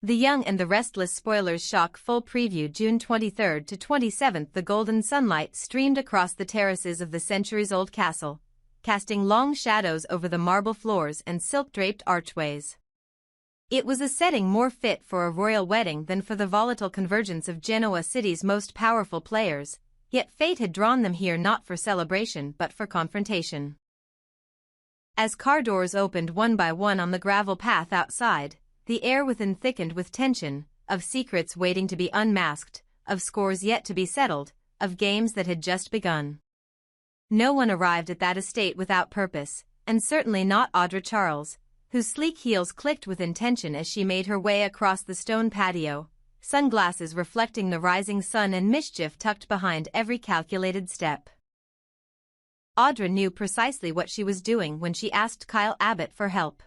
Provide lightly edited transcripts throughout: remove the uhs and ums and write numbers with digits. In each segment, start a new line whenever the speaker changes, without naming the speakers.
The Young and the Restless spoilers shock full preview June 23 to 27. The golden sunlight streamed across the terraces of the centuries-old castle, casting long shadows over the marble floors and silk-draped archways. It was a setting more fit for a royal wedding than for the volatile convergence of Genoa City's most powerful players, yet fate had drawn them here not for celebration but for confrontation. As car doors opened one by one on the gravel path outside, the air within thickened with tension, of secrets waiting to be unmasked, of scores yet to be settled, of games that had just begun. No one arrived at that estate without purpose, and certainly not Audra Charles, whose sleek heels clicked with intention as she made her way across the stone patio, sunglasses reflecting the rising sun and mischief tucked behind every calculated step. Audra knew precisely what she was doing when she asked Kyle Abbott for help.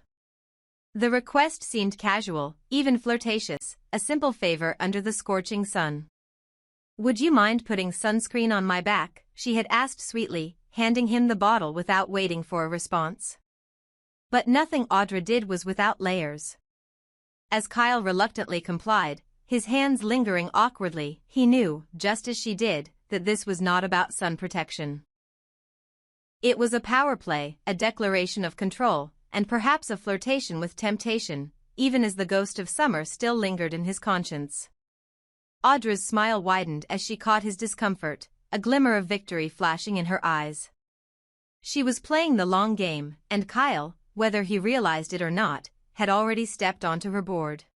The request seemed casual, even flirtatious, a simple favor under the scorching sun. "Would you mind putting sunscreen on my back?" she had asked sweetly, handing him the bottle without waiting for a response. But nothing Audra did was without layers. As Kyle reluctantly complied, his hands lingering awkwardly, he knew, just as she did, that this was not about sun protection. It was a power play, a declaration of control, and perhaps a flirtation with temptation, even as the ghost of summer still lingered in his conscience. Audra's smile widened as she caught his discomfort, a glimmer of victory flashing in her eyes. She was playing the long game, and Kyle, whether he realized it or not, had already stepped onto her board.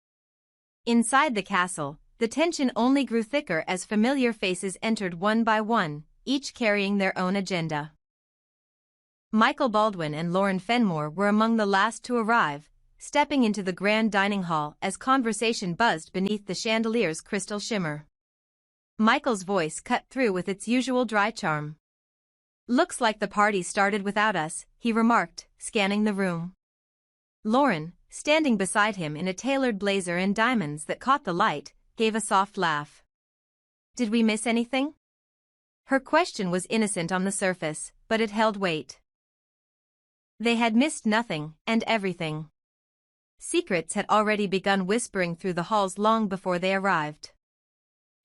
Inside the castle, the tension only grew thicker as familiar faces entered one by one, each carrying their own agenda. Michael Baldwin and Lauren Fenmore were among the last to arrive, stepping into the grand dining hall as conversation buzzed beneath the chandelier's crystal shimmer. Michael's voice cut through with its usual dry charm. "Looks like the party started without us," he remarked, scanning the room. Lauren, standing beside him in a tailored blazer and diamonds that caught the light, gave a soft laugh. "Did we miss anything?" Her question was innocent on the surface, but it held weight. They had missed nothing, and everything. Secrets had already begun whispering through the halls long before they arrived.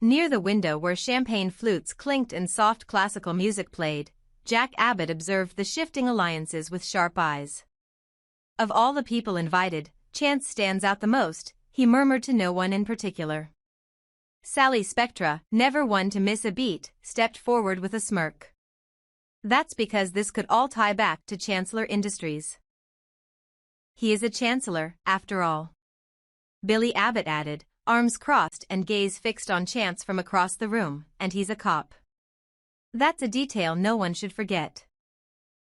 Near the window where champagne flutes clinked and soft classical music played, Jack Abbott observed the shifting alliances with sharp eyes. "Of all the people invited, Chance stands out the most," he murmured to no one in particular. Sally Spectra, never one to miss a beat, stepped forward with a smirk. "That's because this could all tie back to Chancellor Industries." "He is a chancellor, after all," Billy Abbott added, arms crossed and gaze fixed on Chance from across the room, "and he's a cop. That's a detail no one should forget."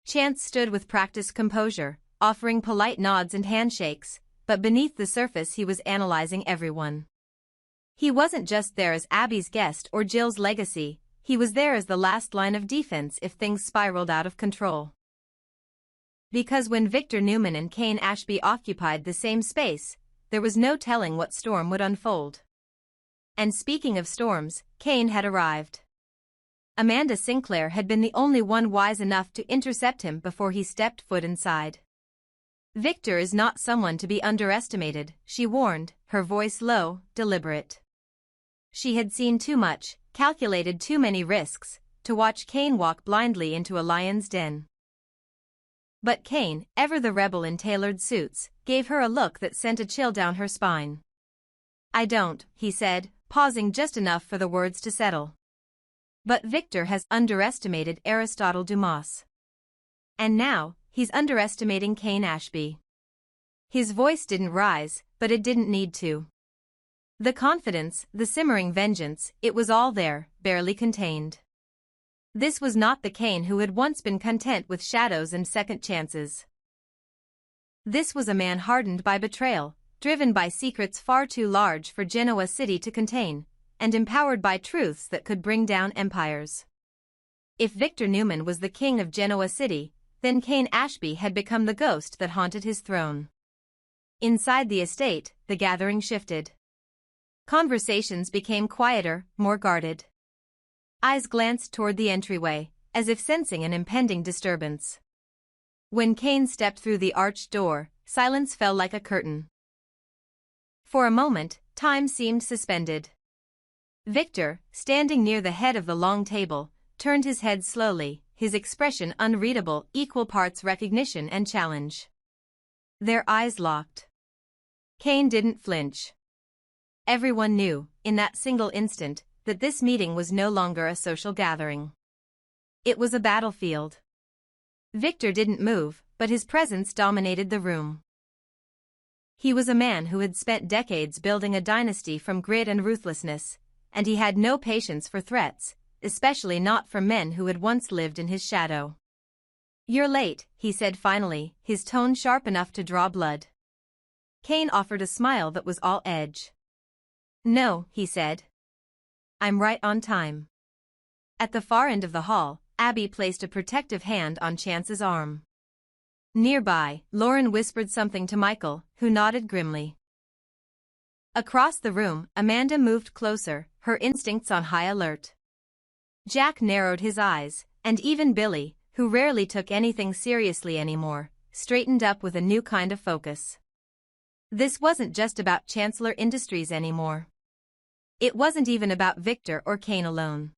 Chance stood with practiced composure, offering polite nods and handshakes, but beneath the surface he was analyzing everyone. He wasn't just there as Abby's guest or Jill's legacy, he was there as the last line of defense if things spiraled out of control. Because when Victor Newman and Cain Ashby occupied the same space, there was no telling what storm would unfold. And speaking of storms, Cain had arrived. Amanda Sinclair had been the only one wise enough to intercept him before he stepped foot inside. "Victor is not someone to be underestimated," she warned, her voice low, deliberate. She had seen too much, calculated too many risks, to watch Cain walk blindly into a lion's den. But Cain, ever the rebel in tailored suits, gave her a look that sent a chill down her spine. "I don't," he said, pausing just enough for the words to settle. "But Victor has underestimated Aristotle Dumas. And now, he's underestimating Cain Ashby." His voice didn't rise, but it didn't need to. The confidence, the simmering vengeance, it was all there, barely contained. This was not the Cain who had once been content with shadows and second chances. This was a man hardened by betrayal, driven by secrets far too large for Genoa City to contain, and empowered by truths that could bring down empires. If Victor Newman was the king of Genoa City, then Cain Ashby had become the ghost that haunted his throne. Inside the estate, the gathering shifted. Conversations became quieter, more guarded. Eyes glanced toward the entryway, as if sensing an impending disturbance. When Cain stepped through the arched door, silence fell like a curtain. For a moment, time seemed suspended. Victor, standing near the head of the long table, turned his head slowly, his expression unreadable, equal parts recognition and challenge. Their eyes locked. Cain didn't flinch. Everyone knew, in that single instant, that this meeting was no longer a social gathering. It was a battlefield. Victor didn't move, but his presence dominated the room. He was a man who had spent decades building a dynasty from grit and ruthlessness, and he had no patience for threats, especially not from men who had once lived in his shadow. "You're late," he said finally, his tone sharp enough to draw blood. Cain offered a smile that was all edge. "No," he said. "I'm right on time." At the far end of the hall, Abby placed a protective hand on Chance's arm. Nearby, Lauren whispered something to Michael, who nodded grimly. Across the room, Amanda moved closer, her instincts on high alert. Jack narrowed his eyes, and even Billy, who rarely took anything seriously anymore, straightened up with a new kind of focus. This wasn't just about Chancellor Industries anymore. It wasn't even about Victor or Cain alone.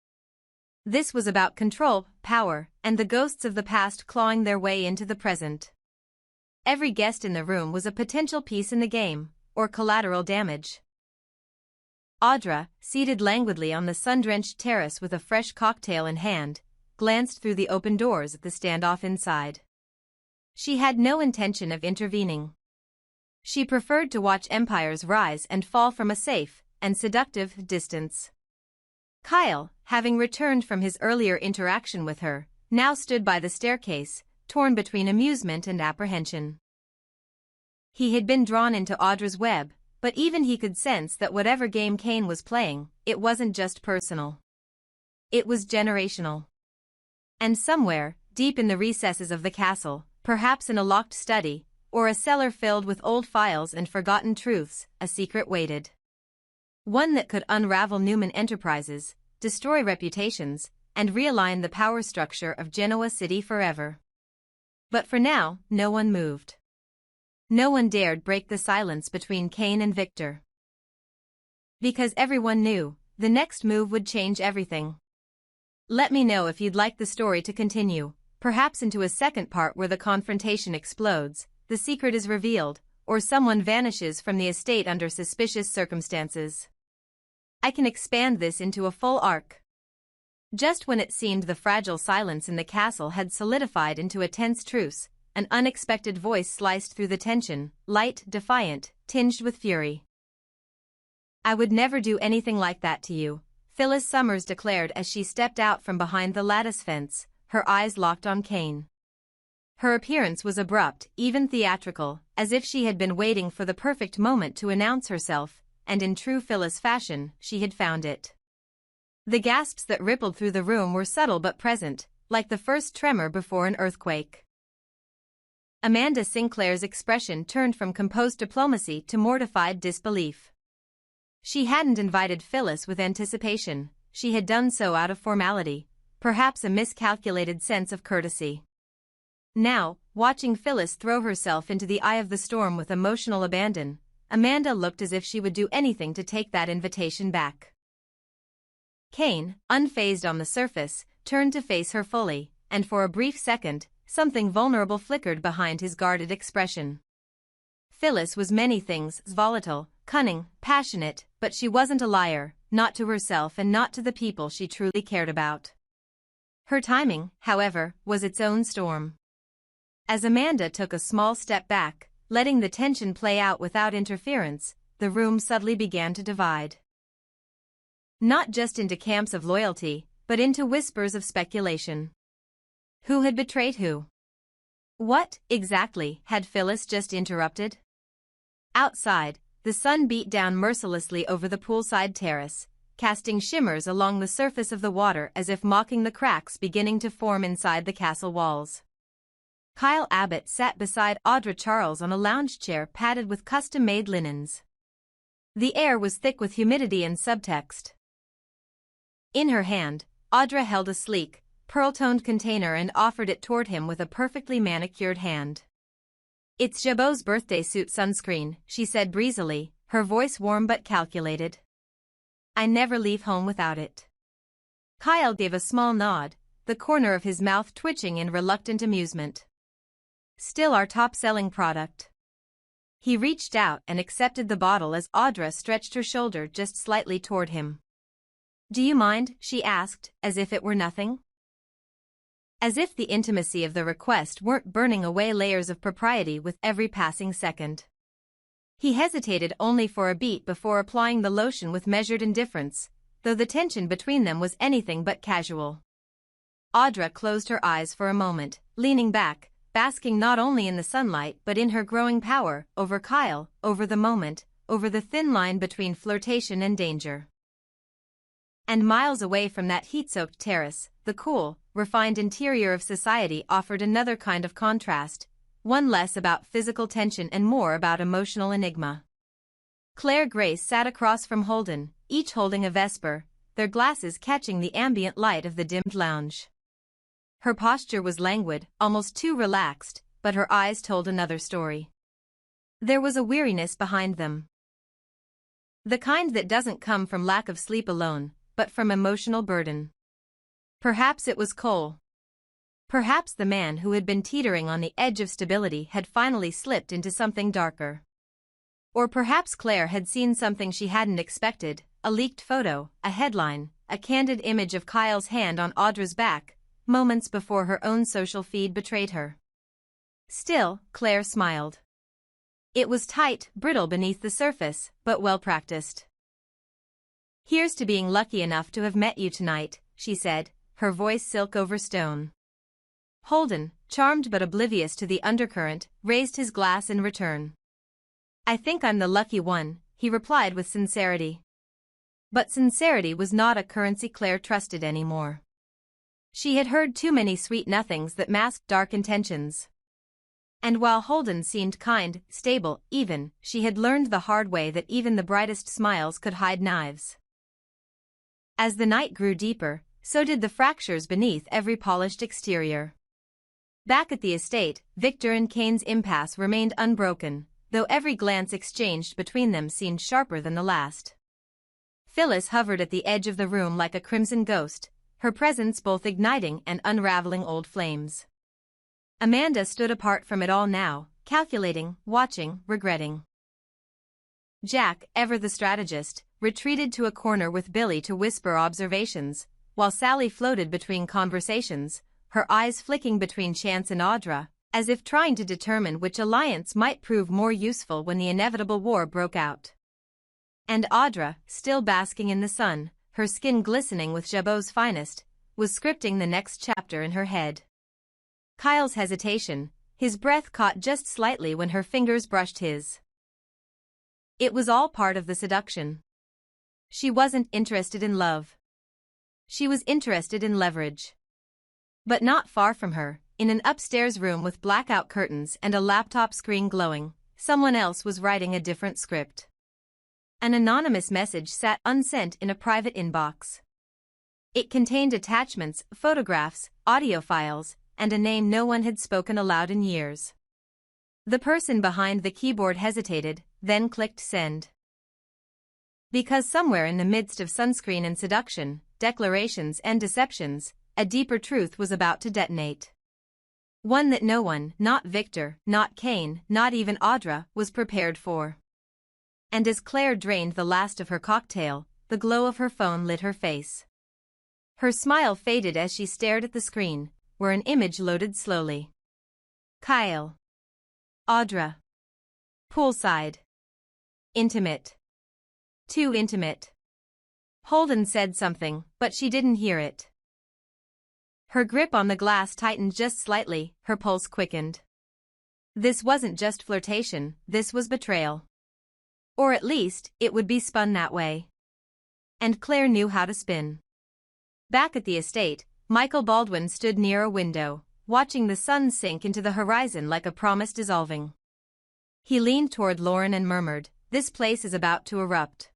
This was about control, power, and the ghosts of the past clawing their way into the present. Every guest in the room was a potential piece in the game, or collateral damage. Audra, seated languidly on the sun-drenched terrace with a fresh cocktail in hand, glanced through the open doors at the standoff inside. She had no intention of intervening. She preferred to watch empires rise and fall from a safe and seductive distance. Kyle, having returned from his earlier interaction with her, now stood by the staircase, torn between amusement and apprehension. He had been drawn into Audra's web, but even he could sense that whatever game Cain was playing, it wasn't just personal. It was generational. And somewhere, deep in the recesses of the castle, perhaps in a locked study, or a cellar filled with old files and forgotten truths, a secret waited. One that could unravel Newman Enterprises, destroy reputations, and realign the power structure of Genoa City forever. But for now, no one moved. No one dared break the silence between Cain and Victor. Because everyone knew, the next move would change everything. Let me know if you'd like the story to continue, perhaps into a second part where the confrontation explodes, the secret is revealed, or someone vanishes from the estate under suspicious circumstances. I can expand this into a full arc. Just when it seemed the fragile silence in the castle had solidified into a tense truce, an unexpected voice sliced through the tension, light, defiant, tinged with fury. "I would never do anything like that to you," Phyllis Summers declared as she stepped out from behind the lattice fence, her eyes locked on Cain. Her appearance was abrupt, even theatrical, as if she had been waiting for the perfect moment to announce herself, and in true Phyllis fashion, she had found it. The gasps that rippled through the room were subtle but present, like the first tremor before an earthquake. Amanda Sinclair's expression turned from composed diplomacy to mortified disbelief. She hadn't invited Phyllis with anticipation, she had done so out of formality, perhaps a miscalculated sense of courtesy. Now, watching Phyllis throw herself into the eye of the storm with emotional abandon, Amanda looked as if she would do anything to take that invitation back. Cain, unfazed on the surface, turned to face her fully, and for a brief second, something vulnerable flickered behind his guarded expression. Phyllis was many things, volatile, cunning, passionate, but she wasn't a liar, not to herself and not to the people she truly cared about. Her timing, however, was its own storm. As Amanda took a small step back, letting the tension play out without interference, the room suddenly began to divide. Not just into camps of loyalty, but into whispers of speculation. Who had betrayed who? What, exactly, had Phyllis just interrupted? Outside, the sun beat down mercilessly over the poolside terrace, casting shimmers along the surface of the water as if mocking the cracks beginning to form inside the castle walls. Kyle Abbott sat beside Audra Charles on a lounge chair padded with custom-made linens. The air was thick with humidity and subtext. In her hand, Audra held a sleek, pearl-toned container and offered it toward him with a perfectly manicured hand. "It's Jabot's birthday suit sunscreen," she said breezily, her voice warm but calculated. I never leave home without it. Kyle gave a small nod, the corner of his mouth twitching in reluctant amusement. Still our top-selling product. He reached out and accepted the bottle as Audra stretched her shoulder just slightly toward him. Do you mind? She asked, as if it were nothing. As if the intimacy of the request weren't burning away layers of propriety with every passing second. He hesitated only for a beat before applying the lotion with measured indifference, though the tension between them was anything but casual. Audra closed her eyes for a moment, leaning back, basking not only in the sunlight but in her growing power over Kyle, over the moment, over the thin line between flirtation and danger. And miles away from that heat-soaked terrace, the cool, refined interior of society offered another kind of contrast, one less about physical tension and more about emotional enigma. Claire Grace sat across from Holden, each holding a Vesper, their glasses catching the ambient light of the dimmed lounge. Her posture was languid, almost too relaxed, but her eyes told another story. There was a weariness behind them. The kind that doesn't come from lack of sleep alone, but from emotional burden. Perhaps it was Cole. Perhaps the man who had been teetering on the edge of stability had finally slipped into something darker. Or perhaps Claire had seen something she hadn't expected, a leaked photo, a headline, a candid image of Kyle's hand on Audra's back, moments before her own social feed betrayed her. Still, Claire smiled. It was tight, brittle beneath the surface, but well practiced. Here's to being lucky enough to have met you tonight, she said, her voice silk over stone. Holden, charmed but oblivious to the undercurrent, raised his glass in return. I think I'm the lucky one, he replied with sincerity. But sincerity was not a currency Claire trusted anymore. She had heard too many sweet nothings that masked dark intentions. And while Holden seemed kind, stable, even, she had learned the hard way that even the brightest smiles could hide knives. As the night grew deeper, so did the fractures beneath every polished exterior. Back at the estate, Victor and Cain's impasse remained unbroken, though every glance exchanged between them seemed sharper than the last. Phyllis hovered at the edge of the room like a crimson ghost, her presence both igniting and unraveling old flames. Amanda stood apart from it all now, calculating, watching, regretting. Jack, ever the strategist, retreated to a corner with Billy to whisper observations, while Sally floated between conversations, her eyes flicking between Chance and Audra, as if trying to determine which alliance might prove more useful when the inevitable war broke out. And Audra, still basking in the sun, her skin glistening with Jabot's finest, was scripting the next chapter in her head. Kyle's hesitation, his breath caught just slightly when her fingers brushed his. It was all part of the seduction. She wasn't interested in love. She was interested in leverage. But not far from her, in an upstairs room with blackout curtains and a laptop screen glowing, someone else was writing a different script. An anonymous message sat unsent in a private inbox. It contained attachments, photographs, audio files, and a name no one had spoken aloud in years. The person behind the keyboard hesitated, then clicked send. Because somewhere in the midst of sunscreen and seduction, declarations and deceptions, a deeper truth was about to detonate. One that no one, not Victor, not Cain, not even Audra, was prepared for. And as Claire drained the last of her cocktail, the glow of her phone lit her face. Her smile faded as she stared at the screen, where an image loaded slowly. Kyle. Audra. Poolside. Intimate. Too intimate. Holden said something, but she didn't hear it. Her grip on the glass tightened just slightly, her pulse quickened. This wasn't just flirtation, this was betrayal. Or at least, it would be spun that way. And Claire knew how to spin. Back at the estate, Michael Baldwin stood near a window, watching the sun sink into the horizon like a promise dissolving. He leaned toward Lauren and murmured, "This place is about to erupt."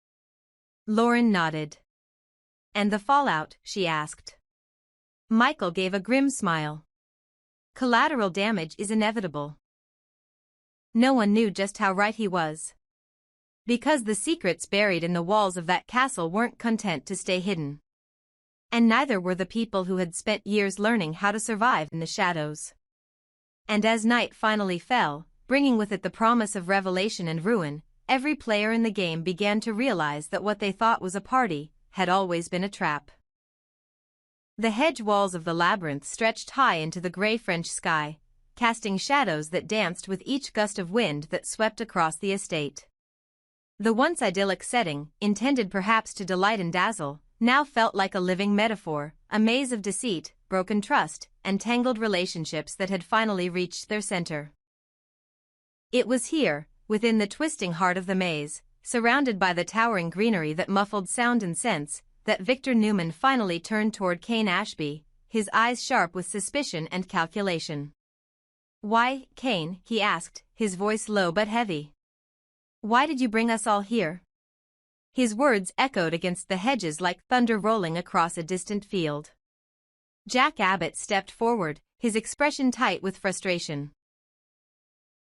Lauren nodded. "And the fallout?" she asked. Michael gave a grim smile. "Collateral damage is inevitable." No one knew just how right he was. Because the secrets buried in the walls of that castle weren't content to stay hidden. And neither were the people who had spent years learning how to survive in the shadows. And as night finally fell, bringing with it the promise of revelation and ruin, every player in the game began to realize that what they thought was a party had always been a trap. The hedge walls of the labyrinth stretched high into the gray French sky, casting shadows that danced with each gust of wind that swept across the estate. The once idyllic setting, intended perhaps to delight and dazzle, now felt like a living metaphor, a maze of deceit, broken trust, and tangled relationships that had finally reached their center. It was here, within the twisting heart of the maze, surrounded by the towering greenery that muffled sound and sense, that Victor Newman finally turned toward Cain Ashby, his eyes sharp with suspicion and calculation. "Why, Cain?" he asked, his voice low but heavy. "Why did you bring us all here?" His words echoed against the hedges like thunder rolling across a distant field. Jack Abbott stepped forward, his expression tight with frustration.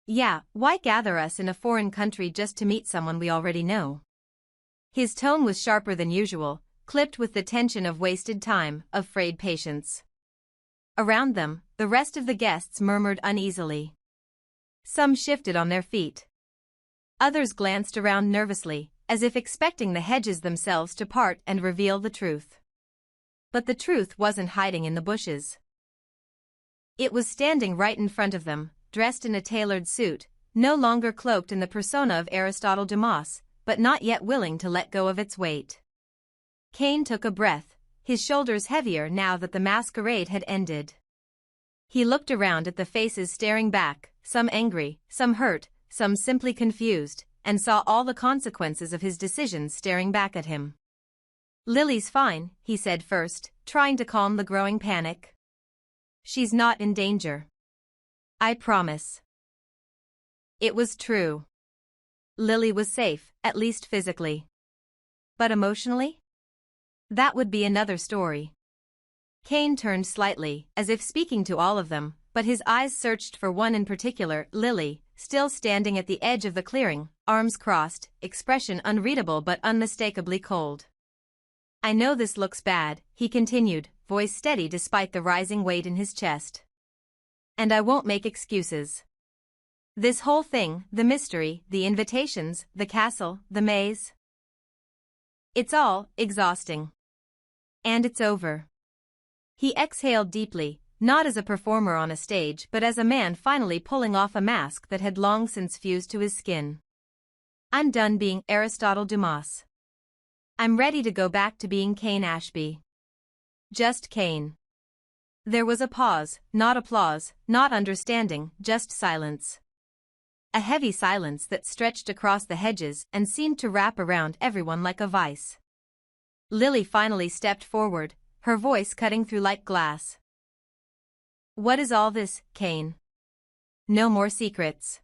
"Yeah, why gather us in a foreign country just to meet someone we already know?" His tone was sharper than usual, clipped with the tension of wasted time, of frayed patience. Around them, the rest of the guests murmured uneasily. Some shifted on their feet. Others glanced around nervously, as if expecting the hedges themselves to part and reveal the truth. But the truth wasn't hiding in the bushes. It was standing right in front of them, dressed in a tailored suit, no longer cloaked in the persona of Aristotle Dumas, but not yet willing to let go of its weight. Cain took a breath, his shoulders heavier now that the masquerade had ended. He looked around at the faces staring back, some angry, some hurt, some simply confused, and saw all the consequences of his decisions staring back at him. "Lily's fine," he said first, trying to calm the growing panic. "She's not in danger. I promise." It was true. Lily was safe, at least physically. But emotionally? That would be another story. Cain turned slightly, as if speaking to all of them, but his eyes searched for one in particular, Lily, still standing at the edge of the clearing, arms crossed, expression unreadable but unmistakably cold. "I know this looks bad," he continued, voice steady despite the rising weight in his chest. "And I won't make excuses. This whole thing, the mystery, the invitations, the castle, the maze. It's all exhausting. And it's over." He exhaled deeply, not as a performer on a stage but as a man finally pulling off a mask that had long since fused to his skin. "I'm done being Aristotle Dumas. I'm ready to go back to being Cain Ashby. Just Cain." There was a pause, not applause, not understanding, just silence. A heavy silence that stretched across the hedges and seemed to wrap around everyone like a vice. Lily finally stepped forward, her voice cutting through like glass. "What is all this, Cain? No more secrets.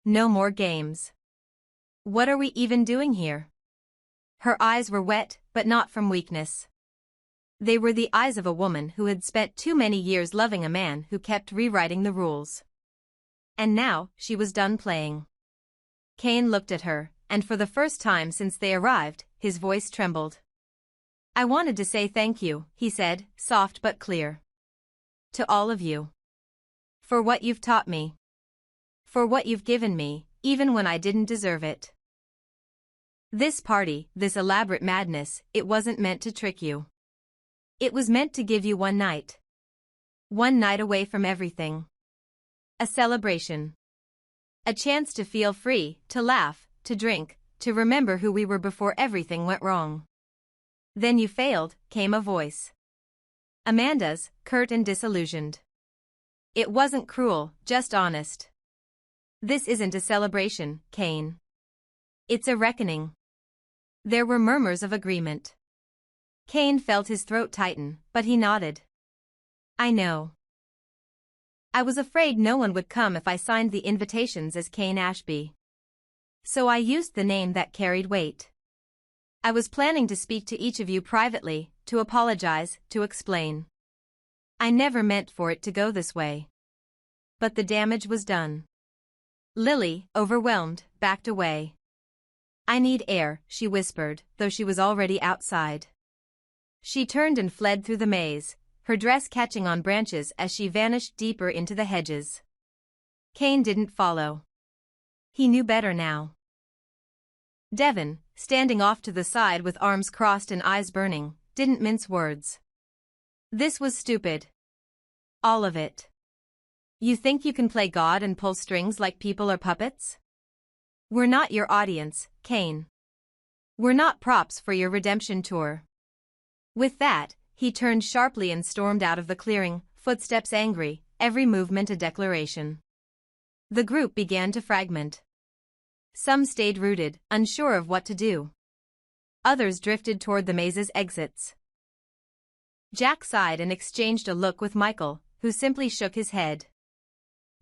No more games. What are we even doing here?" Her eyes were wet, but not from weakness. They were the eyes of a woman who had spent too many years loving a man who kept rewriting the rules. And now, she was done playing. Cain looked at her, and for the first time since they arrived, his voice trembled. "I wanted to say thank you," he said, soft but clear. "To all of you. For what you've taught me. For what you've given me, even when I didn't deserve it. This party, this elaborate madness, it wasn't meant to trick you. It was meant to give you one night. One night away from everything. A celebration. A chance to feel free, to laugh, to drink, to remember who we were before everything went wrong." "Then you failed," came a voice. Amanda's, curt and disillusioned. "It wasn't cruel, just honest. This isn't a celebration, Cain. It's a reckoning." There were murmurs of agreement. Cain felt his throat tighten, but he nodded. "I know. I was afraid no one would come if I signed the invitations as Cain Ashby. So I used the name that carried weight. I was planning to speak to each of you privately, to apologize, to explain. I never meant for it to go this way. But the damage was done." Lily, overwhelmed, backed away. I need air, she whispered, though she was already outside. She turned and fled through the maze, her dress catching on branches as she vanished deeper into the hedges. Cain didn't follow. He knew better now. Devon, standing off to the side with arms crossed and eyes burning, didn't mince words. This was stupid. All of it. You think you can play God and pull strings like people are puppets? We're not your audience, Cain. We're not props for your redemption tour. With that, he turned sharply and stormed out of the clearing, footsteps angry, every movement a declaration. The group began to fragment. Some stayed rooted, unsure of what to do. Others drifted toward the maze's exits. Jack sighed and exchanged a look with Michael, who simply shook his head.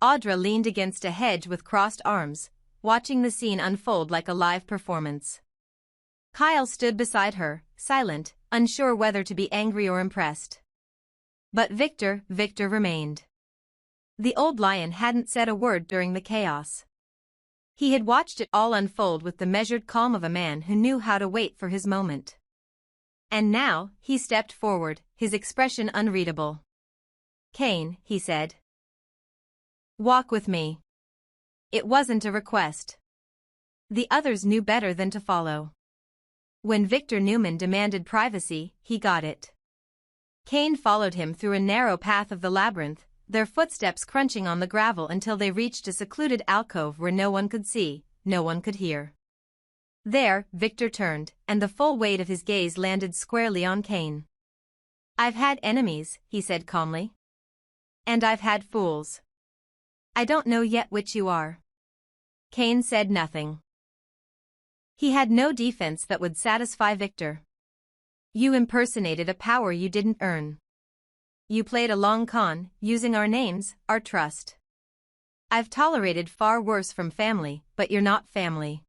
Audra leaned against a hedge with crossed arms, watching the scene unfold like a live performance. Kyle stood beside her, silent, unsure whether to be angry or impressed. But Victor remained. The old lion hadn't said a word during the chaos. He had watched it all unfold with the measured calm of a man who knew how to wait for his moment. And now, he stepped forward, his expression unreadable. Cain, he said. Walk with me. It wasn't a request. The others knew better than to follow. When Victor Newman demanded privacy, he got it. Cain followed him through a narrow path of the labyrinth, their footsteps crunching on the gravel until they reached a secluded alcove where no one could see, no one could hear. There, Victor turned, and the full weight of his gaze landed squarely on Cain. I've had enemies, he said calmly. And I've had fools. I don't know yet which you are. Cain said nothing. He had no defense that would satisfy Victor. You impersonated a power you didn't earn. You played a long con, using our names, our trust. I've tolerated far worse from family, but you're not family.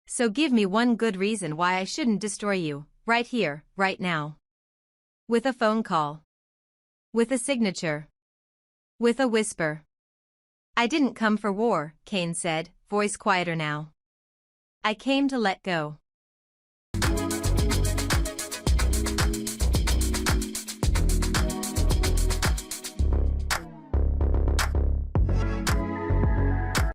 So give me one good reason why I shouldn't destroy you, right here, right now. With a phone call. With a signature. With a whisper. I didn't come for war, Cain said, voice quieter now. I came to let go.